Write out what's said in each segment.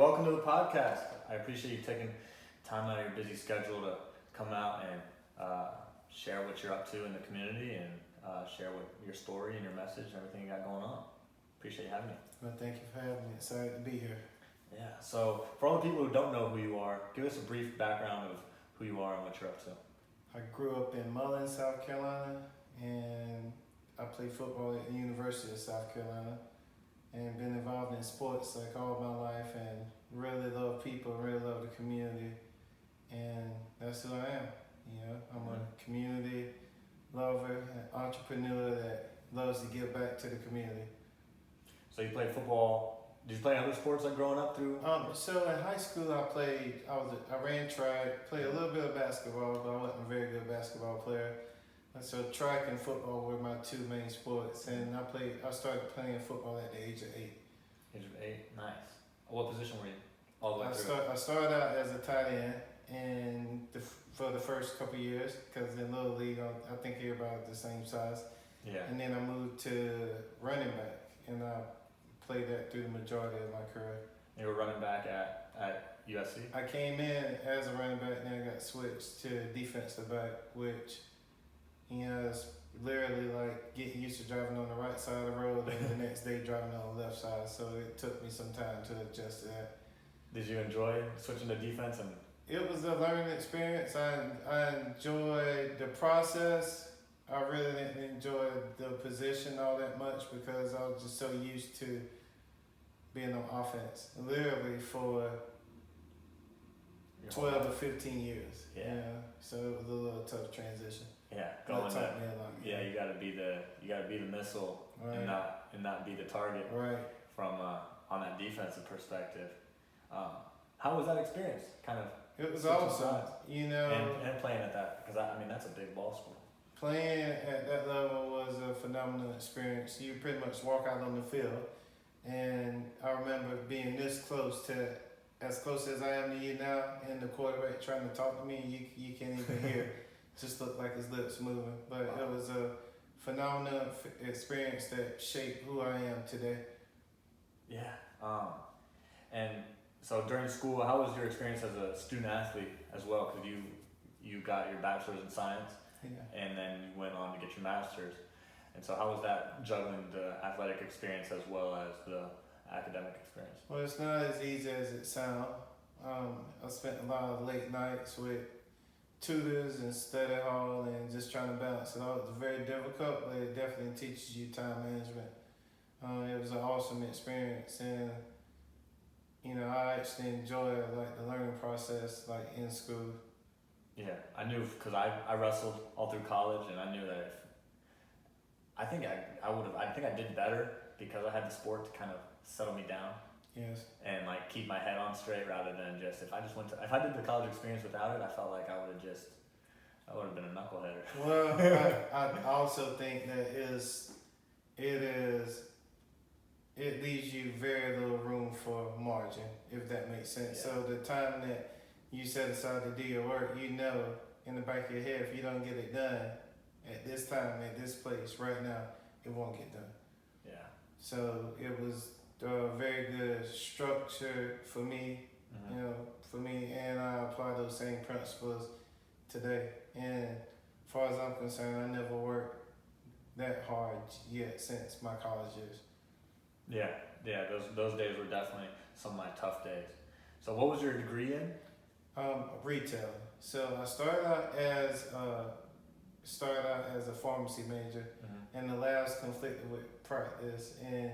welcome to the podcast. I appreciate you taking time out of your busy schedule to come out and share what you're up to in the community and share what your story and your message and everything you got going on. Appreciate you having me. Well, thank you for having me. Excited to be here. Yeah, so for all the people who don't know who you are, give us a brief background of who you are and what you're up to. I grew up in Mullen, South Carolina, and I played football at the University of South Carolina and been involved in sports like all my life and really love people, really love the community, and that's who I am. You know, I'm a community lover, an entrepreneur that loves to give back to the community. So you played football. Did you play other sports like growing up through? So in high school I ran track, played a little bit of basketball, but I wasn't a very good basketball player. And so track and football were my two main sports, and I started playing football at the age of 8. Age of 8, nice. What position were you all the way through? I started out as a tight end and for the first couple of years, because in Little League, I think everybody was the same size. Yeah. And then I moved to running back, and I played that through the majority of my career. You were running back at USC? I came in as a running back, and then I got switched to defensive back, which, you know, it's literally like getting used to driving on the right side of the road and the next day driving on the left side. So it took me some time to adjust to that. Did you enjoy switching to defense? And it was a learning experience. I enjoyed the process. I really didn't enjoy the position all that much because I was just so used to being on offense, literally for 12 or 15 years. Yeah. You know? So it was a little tough transition. Yeah, That taught me a lot. Yeah, you gotta be the missile, Right. and not be the target. Right. From on that defensive perspective. How was that experience? Kind of. It was switching awesome. sides? You know. And playing at that, because I mean that's a big ball school. Playing at that level was a phenomenal experience. You pretty much walk out on the field, and I remember being this close to, as close as I am to you now, and the quarterback trying to talk to me, you can't even hear. Just looked like his lips moving. But it was a phenomenal experience that shaped who I am today. Yeah. And so during school, how was your experience as a student athlete as well? Because you got your bachelor's in science. Yeah. And then you went on to get your master's. And so how was that juggling the athletic experience as well as the academic experience? Well, it's not as easy as it sounds. I spent a lot of late nights with tutors and study hall and just trying to balance it out. It's very difficult, but it definitely teaches you time management. It was an awesome experience, and you know, I actually enjoy like the learning process, like in school. Yeah, I knew because I wrestled all through college, and I knew that I think I did better because I had the sport to kind of settle me down. Yes. And like keep my head on straight rather than just if I did the college experience without it, I felt like I would have been a knuckleheader. Well, I also think that it leaves you very little room for margin, if that makes sense. Yeah. So the time that you set aside to do your work, you know in the back of your head, if you don't get it done at this time, at this place, right now, it won't get done. Yeah. So it was very good structure for me, Mm-hmm. you know, and I apply those same principles today. And as far as I'm concerned, I never worked that hard yet since my college years. Yeah. Those days were definitely some of my tough days. So what was your degree in? Retail. So I started out as a pharmacy major, Mm-hmm. and the labs conflicted with practice, and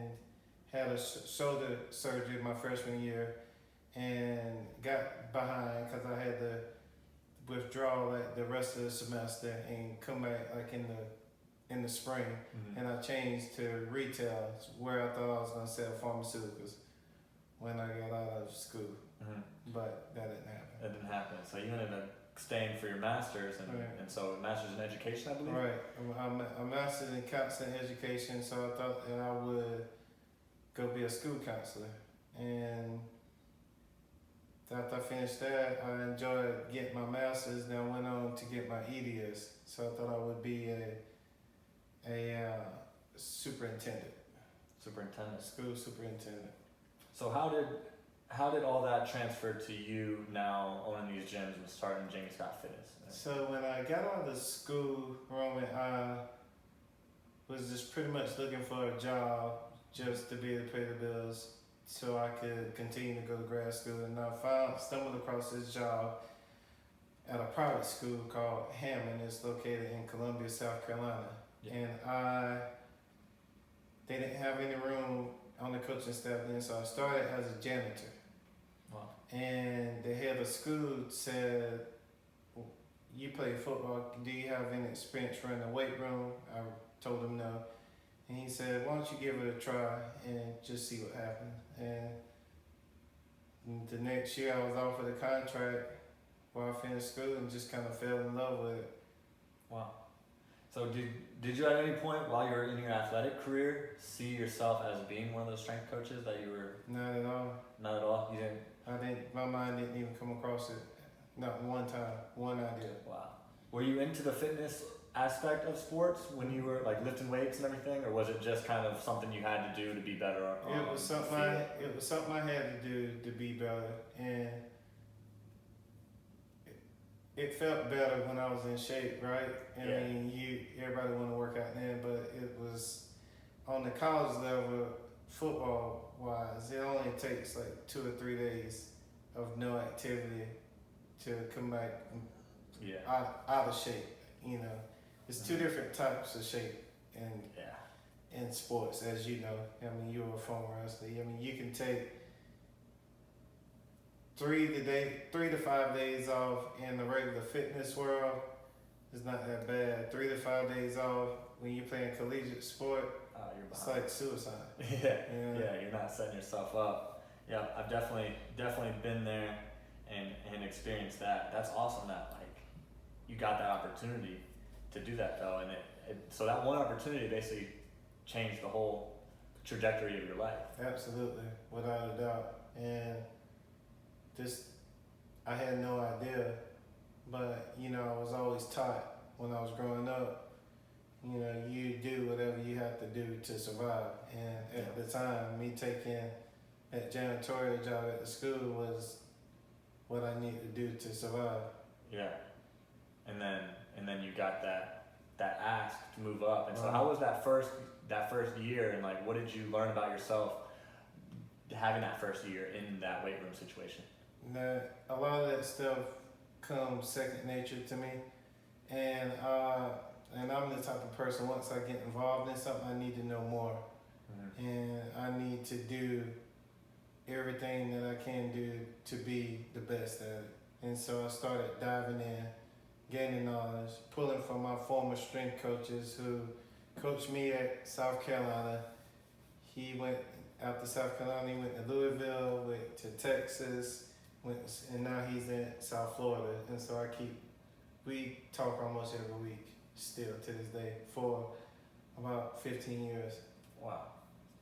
had a shoulder surgery my freshman year, and got behind because I had to withdraw like the rest of the semester and come back like in the spring. Mm-hmm. And I changed to retail, where I thought I was gonna sell pharmaceuticals when I got out of school. Mm-hmm. But that didn't happen. That didn't happen. So you ended up staying for your master's, and Right. and so master's in education, I believe. Right. I'm a master's in counseling education, so I thought that I would go be a school counselor. And after I finished that, I enjoyed getting my master's. Then I went on to get my EDS. So I thought I would be a superintendent. Superintendent. School superintendent. So how did how did all that transfer to you now owning these gyms and starting Jamie Scott Fitness? So when I got out of school, Roman, I was just pretty much looking for a job just to be able to pay the bills so I could continue to go to grad school. And I stumbled across this job at a private school called Hammond. It's located in Columbia, South Carolina. Yeah. And they didn't have any room on the coaching staff then, so I started as a janitor. Wow. And the head of school said, "You play football, do you have any experience running a weight room?" I told him no. And he said, "Why don't you give it a try and just see what happens?" And the next year I was offered a contract while I finished school and just kind of fell in love with it. Wow. So did you at any point while you were in your athletic career see yourself as being one of those strength coaches that you were? Not at all. Not at all? You didn't? My mind didn't even come across it. Not one time, one idea. Wow. Were you into the fitness aspect of sports when you were like lifting weights and everything, or was it just kind of something you had to do to be better? It was something I had to do to be better, and it felt better when I was in shape, right? I mean, everybody want to work out then, but it was on the college level, football wise, it only takes like 2 or 3 days of no activity to come back out of shape. You know, it's two different types of shape in sports, as you know. I mean, you were a former wrestler. I mean, you can take 3 to 5 days off in the regular fitness world. It's not that bad. 3 to 5 days off when you're playing collegiate sport, it's like suicide. Yeah, you're not setting yourself up. Yeah, I've definitely been there and experienced that. That's awesome that like you got that opportunity to do that though, and so that one opportunity basically changed the whole trajectory of your life. Absolutely, without a doubt. And I had no idea, but you know, I was always taught when I was growing up, you know, you do whatever you have to do to survive. And at the time, me taking that janitorial job at the school was what I needed to do to survive. Yeah, and then you got that ask to move up. And so how was that first year, and like what did you learn about yourself having that first year in that weight room situation? Now, a lot of that stuff comes second nature to me, and I'm the type of person, once I get involved in something, I need to know more. Mm-hmm. And I need to do everything that I can do to be the best at it. And so I started diving in, gaining knowledge, pulling from my former strength coaches who coached me at South Carolina. He went after South Carolina, he went to Louisville, went to Texas, and now he's in South Florida. And so we talk almost every week still to this day for about 15 years. Wow.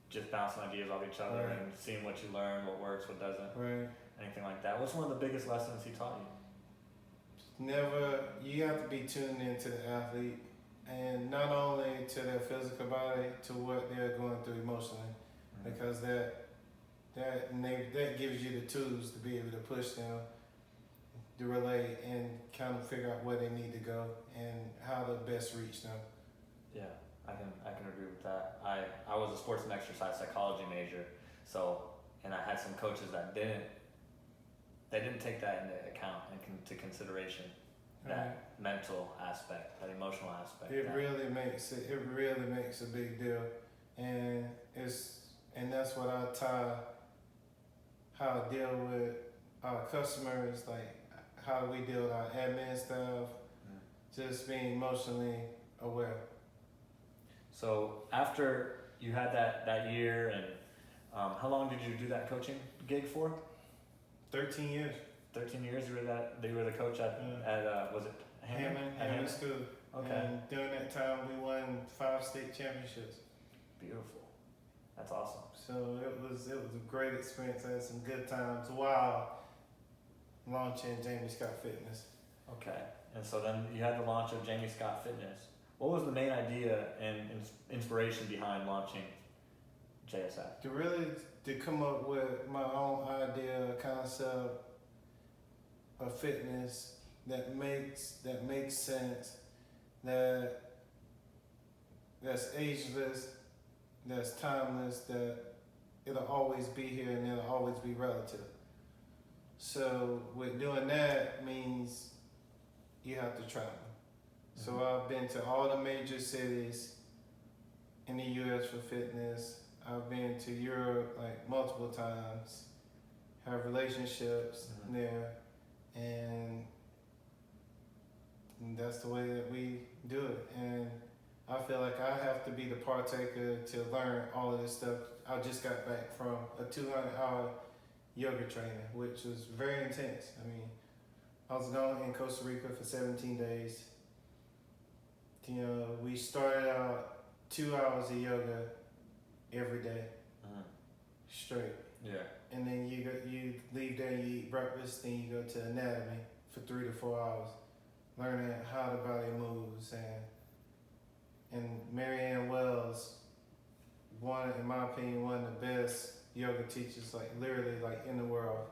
Just bouncing ideas off each other and seeing what you learn, what works, what doesn't. Right. Anything like that. What's one of the biggest lessons he taught you? You have to be tuned into the athlete, and not only to their physical body, to what they're going through emotionally, because that gives you the tools to be able to push them, to relate, and kind of figure out where they need to go and how to best reach them. Yeah, I can agree with that. I was a sports and exercise psychology major, and I had some coaches that didn't take that into account and into consideration, that mental aspect, that emotional aspect. It really makes a big deal, and that's what I tie how I deal with our customers, like how do we deal with our admin staff, just being emotionally aware. So after you had that year, and how long did you do that coaching gig for? 13 years. 13 years you were the coach at was it Hammond School. Okay. And during that time we won 5 state championships. Beautiful. That's awesome. So it was a great experience. I had some good times while launching Jamie Scott Fitness. Okay. And so then you had the launch of Jamie Scott Fitness. What was the main idea and inspiration behind launching JSF? To come up with my own idea, concept of fitness that makes sense, that's ageless, that's timeless, that it'll always be here and it'll always be relative. So with doing that means you have to travel. So I've been to all the major cities in the US for fitness. I've been to Europe like multiple times, have relationships there, and that's the way that we do it. And I feel like I have to be the partaker to learn all of this stuff. I just got back from a 200-hour yoga training, which was very intense. I mean, I was gone in Costa Rica for 17 days. You know, we started out 2 hours of yoga every day, straight. Yeah. And then you leave there, you eat breakfast, then you go to anatomy for 3 to 4 hours, learning how the body moves. And Marianne Wells, in my opinion, one of the best yoga teachers, like literally like in the world.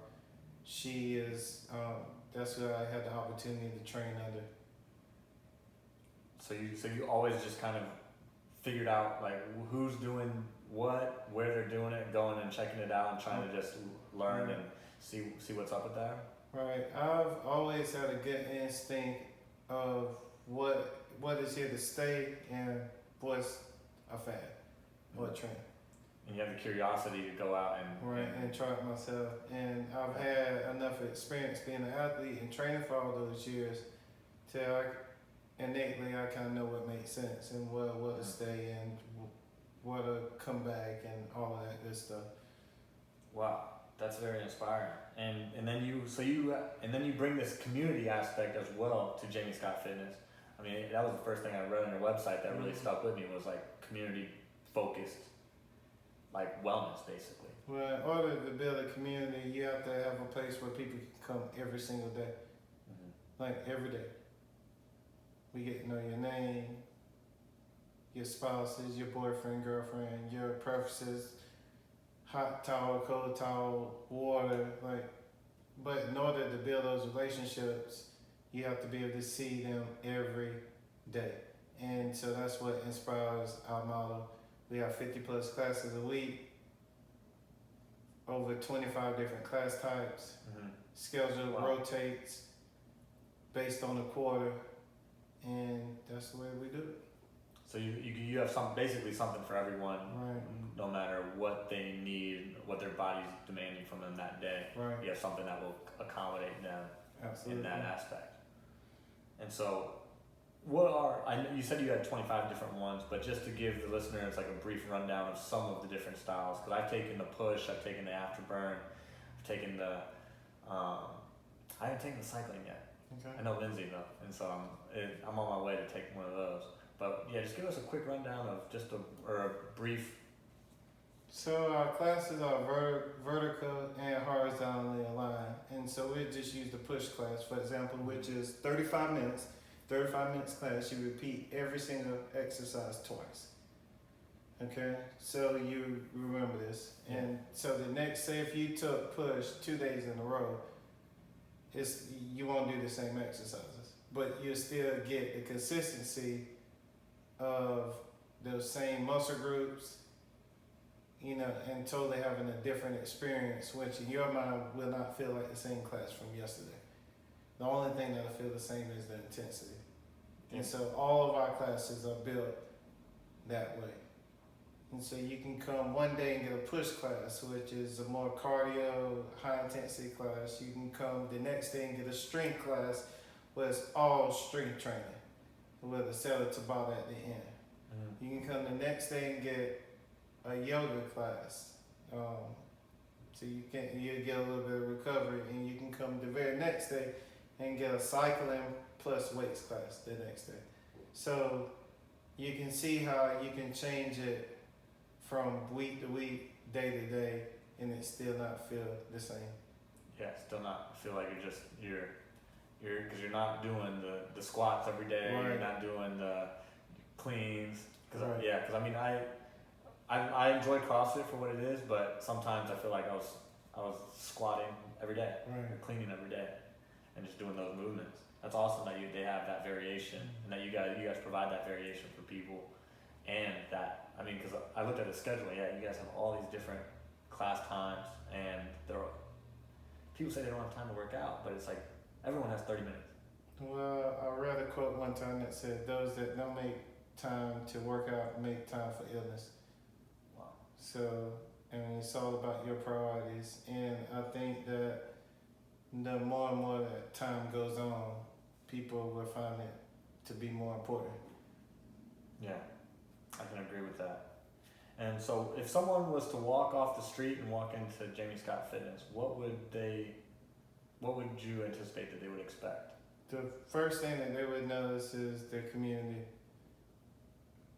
She is, that's what I had the opportunity to train under. So you always just kind of figured out like who's doing what, where they're doing it, going and checking it out and trying to just learn and see what's up with that? Right. I've always had a good instinct of what is here to stay and what's a fad or a trend. And you have the curiosity to go out and try it myself. And I've had enough experience being an athlete and training for all those years till innately I kind of know what makes sense and what to stay and what to come back and all of that good stuff. Wow, that's very inspiring. And then you bring this community aspect as well to Jamie Scott Fitness. I mean, that was the first thing I read on your website that really stuck with me, was like community focused, like wellness basically. Well, in order to build a community, you have to have a place where people can come every single day, like every day. We get to know your name, your spouses, your boyfriend, girlfriend, your preferences, hot towel, cold towel, water, but in order to build those relationships, you have to be able to see them every day. And so that's what inspires our model. We have 50 plus classes a week, over 25 different class types. Schedule rotates based on the quarter, and that's the way we do it. So you have basically something for everyone, no matter what they need, what their body's demanding from them that day. Right. You have something that will accommodate them in that aspect. And so, you said you had 25 different ones, but just to give the listeners like a brief rundown of some of the different styles, because I've taken the push, I've taken the afterburn, I've taken the, I haven't taken the cycling yet. Okay. I know Lindsay though, and so I'm on my way to take one of those. But yeah, just give us a quick rundown of a brief. So our classes are vertical and horizontally aligned, and so we just use the push class, for example, which is 35 minutes. 35 minutes class, you repeat every single exercise twice. Okay, so you remember this. And so the next, say if you took push 2 days in a row, you won't do the same exercises, but you'll still get the consistency of those same muscle groups, and totally having a different experience, which in your mind will not feel like the same class from yesterday. The only thing that'll feel the same is the intensity. And so all of our classes are built that way. And so you can come one day and get a push class, which is a more cardio, high intensity class. You can come the next day and get a strength class, where it's all strength training, with a center to bar at the end. You can come the next day and get a yoga class. So you get a little bit of recovery, and you can come the very next day and get a cycling plus weights class the next day. So you can see how you can change it from week to week, day to day, and it still not feel the same. Yeah, still not feel like you're because you're not doing the squats every day. You're not doing the cleans. Because I I enjoy CrossFit for what it is, but sometimes I feel like I was squatting every day, Right. or cleaning every day, and just doing those movements. That's awesome that they have that variation, and that you guys provide that variation for people, and that, I mean, because I looked at the schedule. Yeah, you guys have all these different class times, and people say they don't have time to work out, but it's like everyone has 30 minutes. Well, I read a quote one time that said, "Those that don't make time to work out make time for illness." Wow. So, and it's all about your priorities. And I think that the more and more that time goes on, people will find it to be more important. Yeah, I can agree with that. And so, if someone was to walk off the street and walk into Jamie Scott Fitness, what would you anticipate that they would expect? The first thing that they would notice is the community.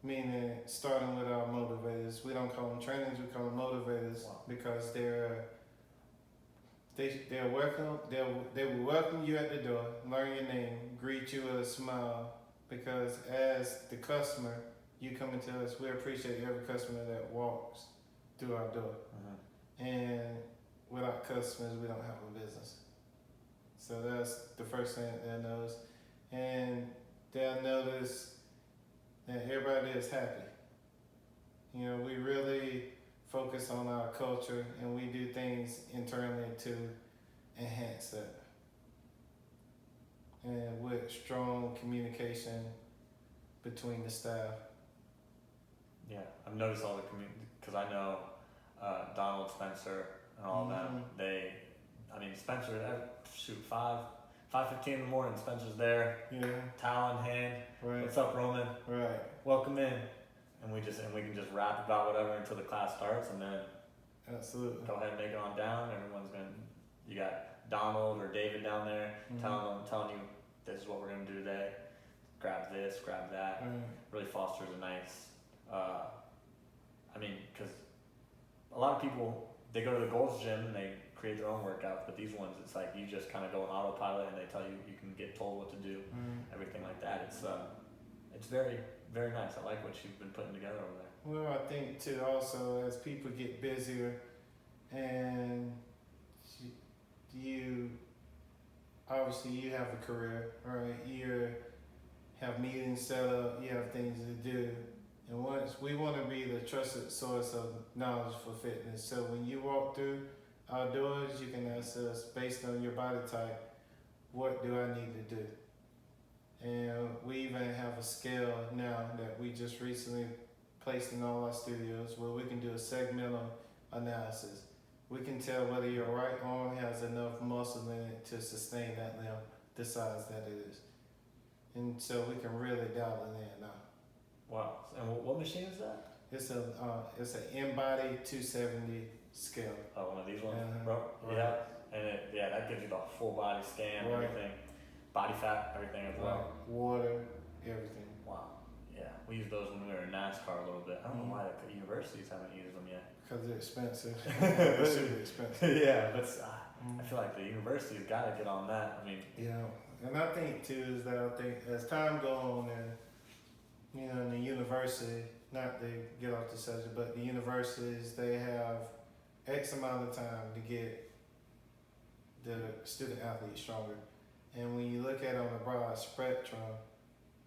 Meaning, starting with our motivators. We don't call them trainers, we call them motivators. Wow. Because they're welcome. They will welcome you at the door, learn your name, greet you with a smile. Because as the customer, you come into us. We appreciate every customer that walks through our door. Mm-hmm. And without customers, we don't have a business. So that's the first thing that they'll notice. And they'll notice that everybody is happy. You know, we really focus on our culture, and we do things internally to enhance that. And with strong communication between the staff. Yeah, I've noticed all the community, because I know Donald, Spencer, and all of them. Spencer, 5:15 in the morning, Spencer's there, Yeah. towel in hand. Right. What's up, Roman? Right. Welcome in. And we can just rap about whatever until the class starts, and then Absolutely. go ahead and make it on down. You got Donald or David down there telling you this is what we're gonna do today. Grab this, grab that. Right. Really fosters a nice. Because a lot of people, they go to the Gold's Gym and they create their own workouts, but these ones, it's like you just kind of go on autopilot and they tell you can get told what to do, everything like that. It's very, very nice. I like what you've been putting together over there. Well, I think too also as people get busier and you obviously you have a career, right? You have meetings set up, you have things to do. And once we want to be the trusted source of knowledge for fitness. So when you walk through our doors, you can ask us based on your body type, what do I need to do? And we even have a scale now that we just recently placed in all our studios where we can do a segmental analysis. We can tell whether your right arm has enough muscle in it to sustain that limb, the size that it is. And so we can really dial it in now. Wow. And what machine is that? It's an InBody 270 scale. Oh, one of these ones, Uh-huh. bro. Right. Yeah. And that gives you the full body scan, Right. everything, body fat, everything as well. Right. Water, everything. Wow. Yeah. We used those when we were in NASCAR a little bit. I don't know why the universities haven't used them yet. Because they're expensive. They're super expensive. Yeah, but I feel like the university's got to get on that. I mean, Yeah, and I think too is that as time goes on and in the university, not to get off the subject, but the universities, they have X amount of time to get the student athlete stronger. And when you look at it on a broad spectrum,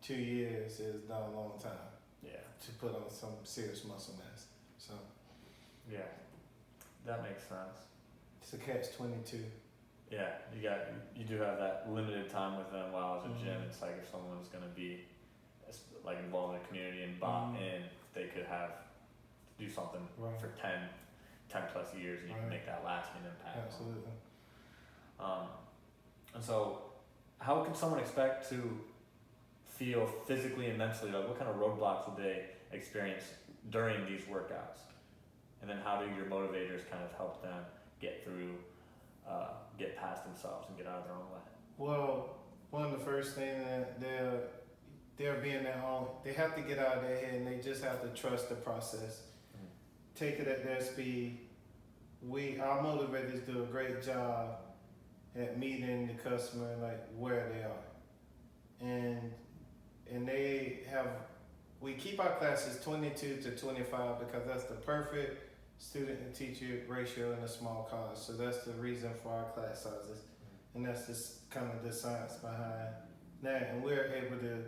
2 years is not a long time yeah, to put on some serious muscle mass. So yeah, that makes sense. it's a catch-22. Yeah, you do have that limited time with them while I was in gym. It's like if someone's gonna be like involved in the community and bought in, they could do something Right. for 10 plus years, and you can Right. make that lasting impact. Absolutely. And so, how can someone expect to feel physically and mentally? Like, what kind of roadblocks would they experience during these workouts? And then, how do your motivators kind of help them get through, get past themselves and get out of their own way? Well, one of the first things that they're being at home, they have to get out of their head and they just have to trust the process. Take it at their speed. Our motivators do a great job at meeting the customer like where they are. And they have we keep our classes 22 to 25 because that's the perfect student and teacher ratio in a small college. So that's the reason for our class sizes. And that's just kind of the science behind that. And we're able to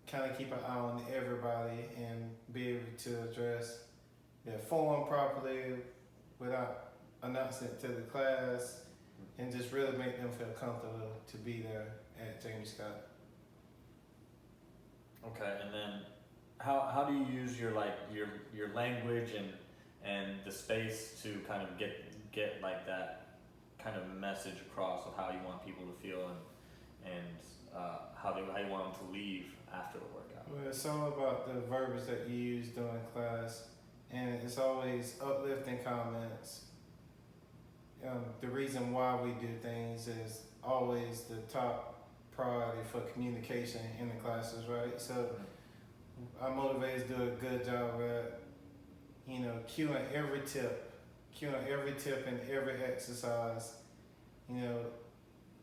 kind of keep an eye on everybody and be able to address their form properly without announcing it to the class, and just really make them feel comfortable to be there at Jamie Scott. Okay, and then how do you use your language and the space to kind of get like that kind of message across of how you want people to feel and how you want them to leave after the workout? Well, it's all about the verbiage that you use during class, and it's always uplifting comments. The reason why we do things is always the top priority for communication in the classes, right? So our motivators do a good job at, cueing every tip in every exercise,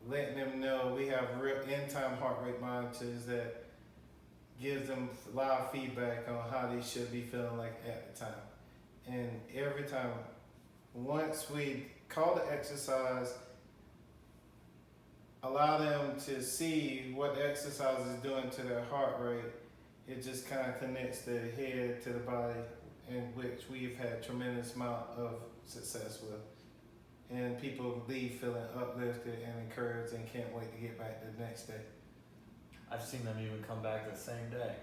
letting them know we have real in-time heart rate monitors that gives them live feedback on how they should be feeling like at the time. And every time, once we call the exercise, allow them to see what the exercise is doing to their heart rate, it just kind of connects the head to the body, in which we've had tremendous amount of success with. And people leave feeling uplifted and encouraged and can't wait to get back the next day. I've seen them even come back the same day.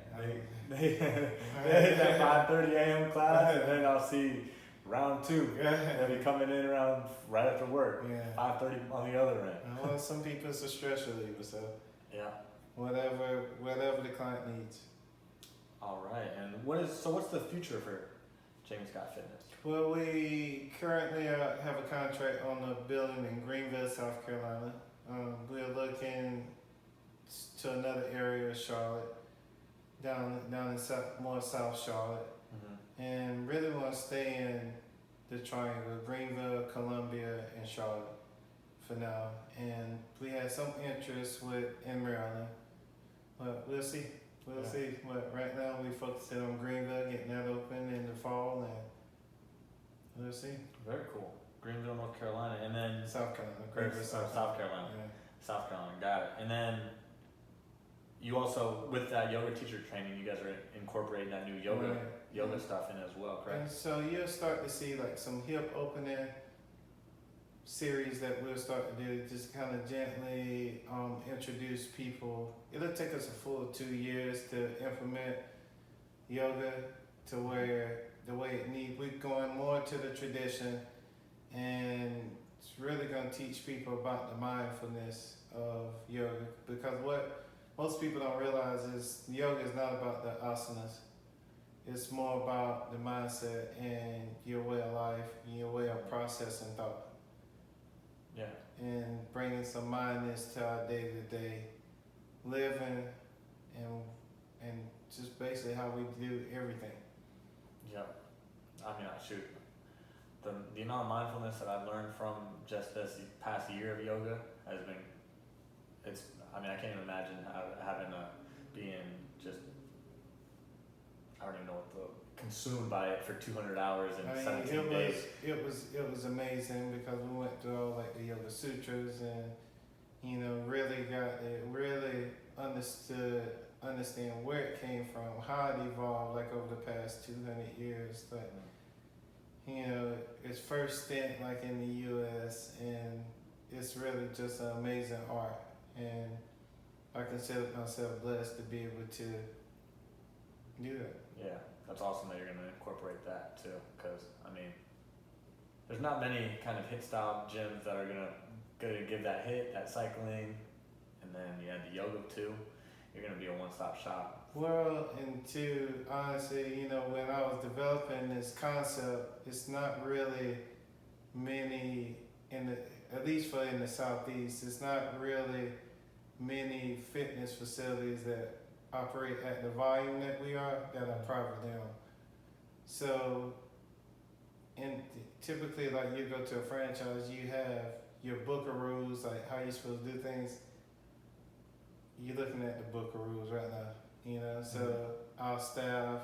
They hit that 5:30 a.m. class, and then I'll see round 2. They'll be coming in around right after work. 5:30 on the other end. Well, some people it's a stress reliever, so yeah. Whatever the client needs. All right, and what's the future for Jamie Scott Fitness? Well, we currently have a contract on a building in Greenville, South Carolina. We're looking to another area of Charlotte, down in more South Charlotte, and really want to stay in the triangle, Greenville, Columbia, and Charlotte for now. And we had some interest in Maryland, but we'll see. We'll see. But right now we focusing on Greenville, getting that open in the fall, and we'll see. Very cool. Greenville, North Carolina, and then South Carolina. Greenville, South Carolina. Yeah. South Carolina, got it. And then you also, with that yoga teacher training, you guys are incorporating that new yoga stuff in as well, correct? And so you'll start to see like some hip opening series that we'll start to do, just kind of gently introduce people. It'll take us a full 2 years to implement yoga to where the way it needs. We're going more to the tradition, and it's really going to teach people about the mindfulness of yoga, because what most people don't realize is yoga is not about the asanas. It's more about the mindset and your way of life and your way of processing thought. Yeah. And bringing some mindness to our day-to-day living and just basically how we do everything. Yep. I mean, shoot. The amount of mindfulness that I've learned from just this past year of yoga has been, I can't even imagine being just, I don't even know consumed by it for 200 hours and 17 days. It was amazing because we went through all like the Yoga Sutras and really understand where it came from, how it evolved like over the past 200 years. But its first stint like in the U.S. and it's really just an amazing art, and I consider myself blessed to be able to do that. Yeah, that's awesome that you're going to incorporate that too, because there's not many kind of HIIT style gyms that are going to give that HIIT, that cycling, and then you add the yoga too. You're going to be a one-stop shop. Well, and two, honestly, when I was developing this concept, it's not really many at least in the Southeast, it's not really many fitness facilities that operate at the volume that we are that are privately owned. So, typically, like you go to a franchise, you have your book of rules, like how you're supposed to do things. You're looking at the book of rules right now. you know. So our staff,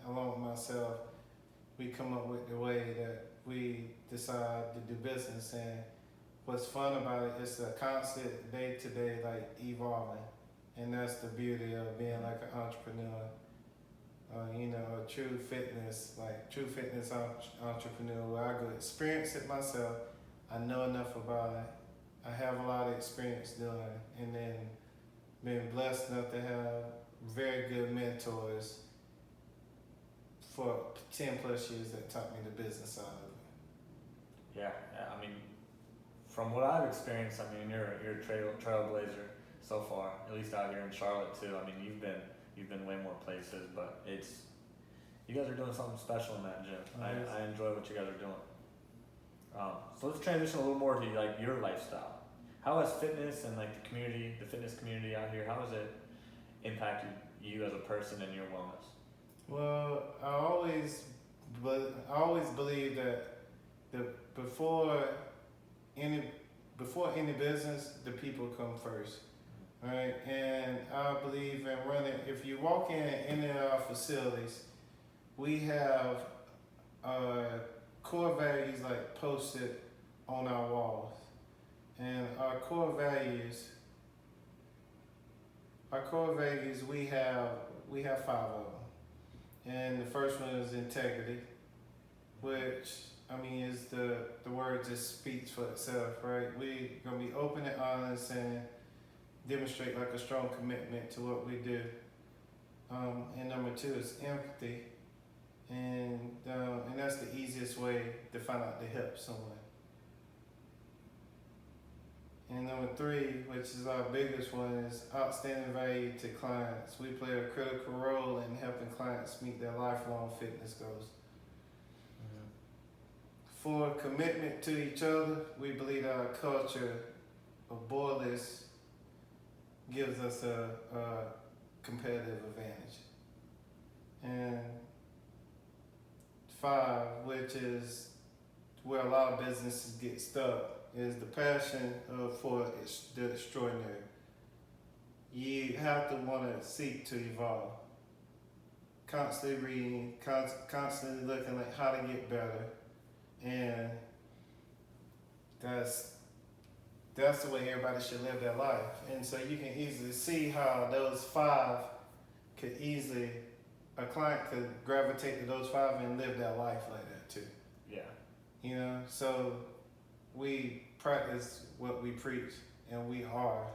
along with myself, we come up with the way that we decide to do business. And what's fun about it is a constant day-to-day like evolving, and that's the beauty of being like an entrepreneur. You know, a true fitness entrepreneur, where I go experience it myself. I know enough about it. I have a lot of experience doing it, and then been blessed enough to have very good mentors for 10 plus years that taught me the business side of it. Yeah, I mean, from what I've experienced, I mean, you're a trailblazer so far, at least out here in Charlotte too. I mean, you've been way more places, but you guys are doing something special in that gym. I enjoy what you guys are doing. So let's transition a little more to like your lifestyle. How has fitness and like the fitness community out here, how has it impacted you as a person and your wellness? Well, I always believe that before any business, the people come first, right? And I believe in running. If you walk in any of our facilities, we have core values like posted on our walls, and our core values, we have 5 of them. And the first one is integrity, which I mean is the word just speaks for itself, right? We gonna be open and honest and demonstrate like a strong commitment to what we do. And number 2 is empathy, and that's the easiest way to find out to help someone. And number 3, which is our biggest one, is outstanding value to clients. We play a critical role in helping clients meet their lifelong fitness goals. For commitment to each other, we believe that our culture of borderless gives us a competitive advantage. And 5, which is where a lot of businesses get stuck, is the passion for the extraordinary. You have to want to seek to evolve. Constantly reading, constantly looking like how to get better. And that's the way everybody should live their life. And so you can easily see how those 5 a client could gravitate to those 5 and live their life like that too. Yeah. You know, so we practice what we preach, and we are,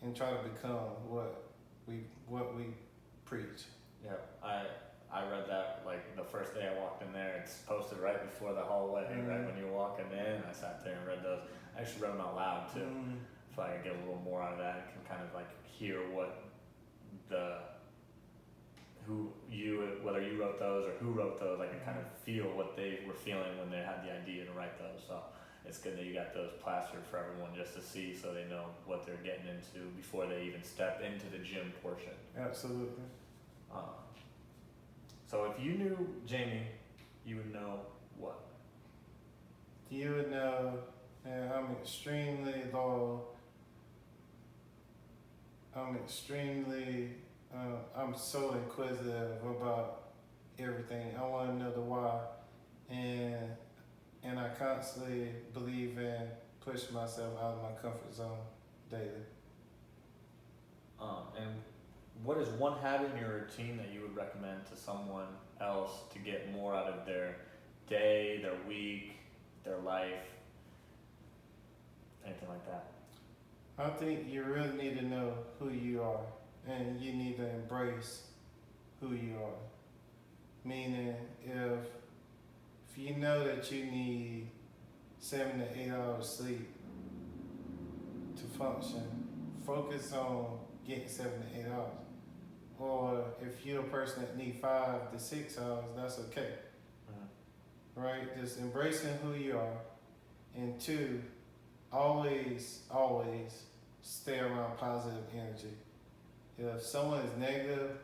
and try to become what we preach. Yeah, I read that like the first day I walked in there. It's posted right before the hallway, right when you're walking in. I sat there and read those. I actually read them out loud too, so I can get a little more out of that. I can kind of like hear whether you wrote those or who wrote those. I can kind of feel what they were feeling when they had the idea to write those. So it's good that you got those plastered for everyone just to see, so they know what they're getting into before they even step into the gym portion. Absolutely. So if you knew Jamie, you would know what? You would know that I'm extremely loyal. I'm so inquisitive about everything. I want to know the why, and I constantly believe in pushing myself out of my comfort zone daily. And what is one habit in your routine that you would recommend to someone else to get more out of their day, their week, their life, anything like that? I think you really need to know who you are, and you need to embrace who you are. Meaning, if you know that you need 7 to 8 hours sleep to function, focus on getting 7 to 8 hours. Or if you're a person that needs 5 to 6 hours, that's okay. Right? Just embracing who you are. And 2, always stay around positive energy. If someone is negative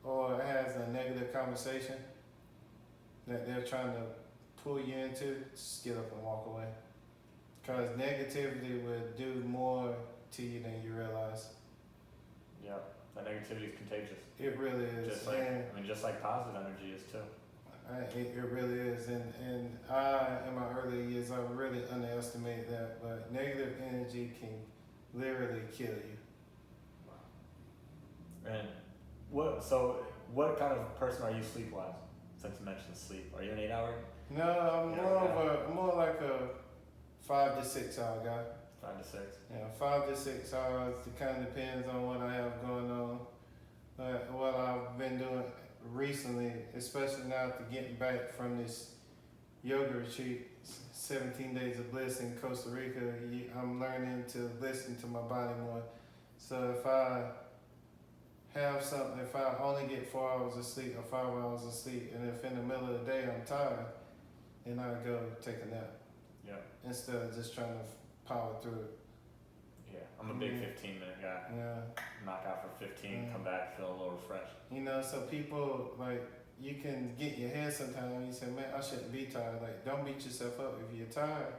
or has a negative conversation that they're trying to pull you into, just get up and walk away. Because negativity will do more to you than you realize. Yeah, that negativity is contagious. It really is. Just like positive energy is too. It really is, and in my early years, I really underestimated that. But negative energy can literally kill you. And what kind of person are you sleep-wise? Since you mentioned sleep, are you an 8-hour? No, I'm more like a 5 to 6 hour guy. 5 to 6. Yeah, 5 to 6 hours. It kind of depends on what I have going on. But what I've been doing recently, especially now after getting back from this yoga retreat, 17 days of bliss in Costa Rica, I'm learning to listen to my body more. So if I have something, if I only get 4 hours of sleep or 5 hours of sleep, and if in the middle of the day I'm tired, then I go take a nap. Yeah. Instead of just trying to power through it. Yeah, I'm a big 15-minute guy. Yeah. Knock out for 15, come back, feel a little refreshed. So people, like, you can get in your head sometimes, you say, man, I shouldn't be tired. Like, don't beat yourself up. If you're tired,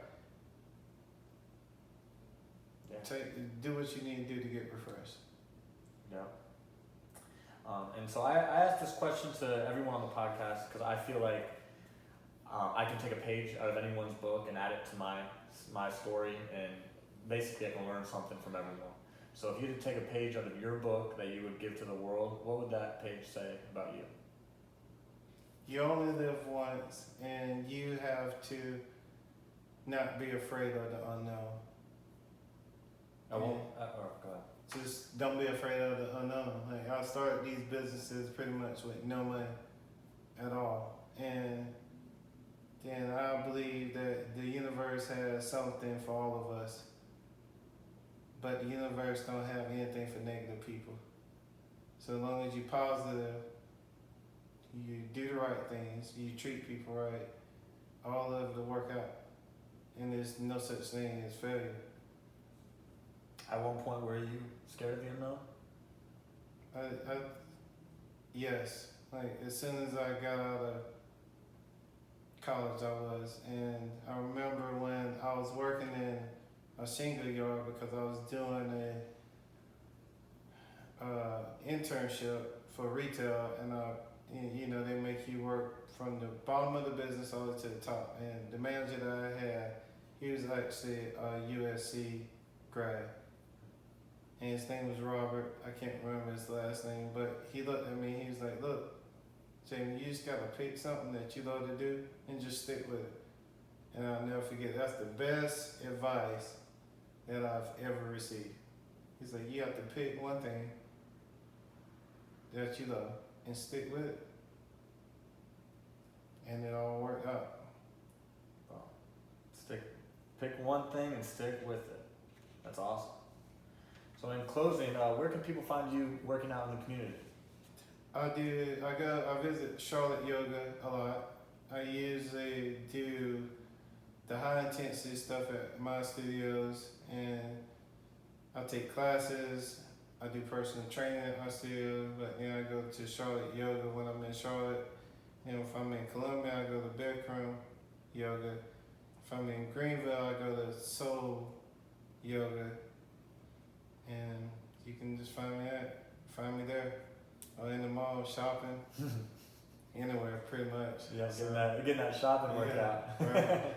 do what you need to do to get refreshed. Yeah. And so I asked this question to everyone on the podcast because I feel like I can take a page out of anyone's book and add it to my story, and basically I can learn something from everyone. So if you could take a page out of your book that you would give to the world, what would that page say about you? You only live once, and you have to not be afraid of the unknown. Go ahead. Just don't be afraid of the unknown. Like, I started these businesses pretty much with no money at all. And then I believe that the universe has something for all of us. But the universe don't have anything for negative people. So as long as you're positive, you do the right things, you treat people right, all of it will work out. And there's no such thing as failure. At one point, were you scared of the unknown? Yes. Like, as soon as I got out of college, I was. And I remember when I was working in a shingle yard because I was doing a internship for retail, and they make you work from the bottom of the business all the way to the top. And the manager that I had, he was actually a USC grad. And his name was Robert. I can't remember his last name, but he looked at me, he was like, look, Jamie, you just gotta pick something that you love to do and just stick with it. And I'll never forget, that's the best advice that I've ever received. He's like, you have to pick one thing that you love and stick with it. And it all worked out. Well, pick one thing and stick with it. That's awesome. So in closing, where can people find you working out in the community? I visit Charlotte Yoga a lot. I usually do the high intensity stuff at my studios, and I take classes. I do personal training at my studio, but then I go to Charlotte Yoga when I'm in Charlotte. And if I'm in Columbia, I go to Bikram Yoga. If I'm in Greenville, I go to Soul Yoga. And you can just find me there, or in the mall shopping, anywhere pretty much. Yeah, getting that shopping workout. Right.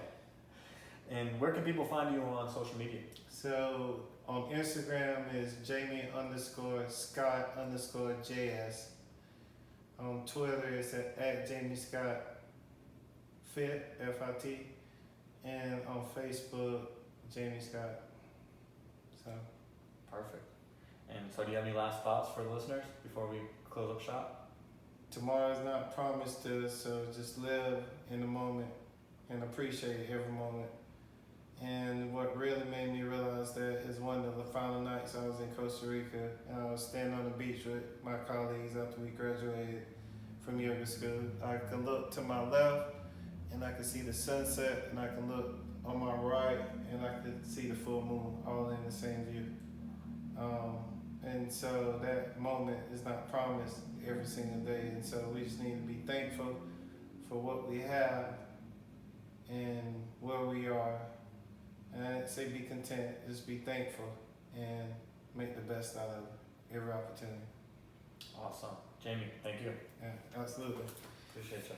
And where can people find you on social media? So on Instagram is Jamie_Scott_JS. On Twitter it's at Jamie Scott Fit, FIT, and on Facebook Jamie Scott. So. Perfect. And so do you have any last thoughts for the listeners before we close up shop? Tomorrow's not promised to us, so just live in the moment and appreciate every moment. And what really made me realize that is one of the final nights I was in Costa Rica, and I was standing on the beach with my colleagues after we graduated from yoga school. I could look to my left and I could see the sunset, and I could look on my right and I could see the full moon all in the same view. And so that moment is not promised every single day, and so we just need to be thankful for what we have and where we are. And I'd say be content, just be thankful and make the best out of it. every opportunity. Awesome. Jamie, thank you. Yeah, absolutely. Appreciate you.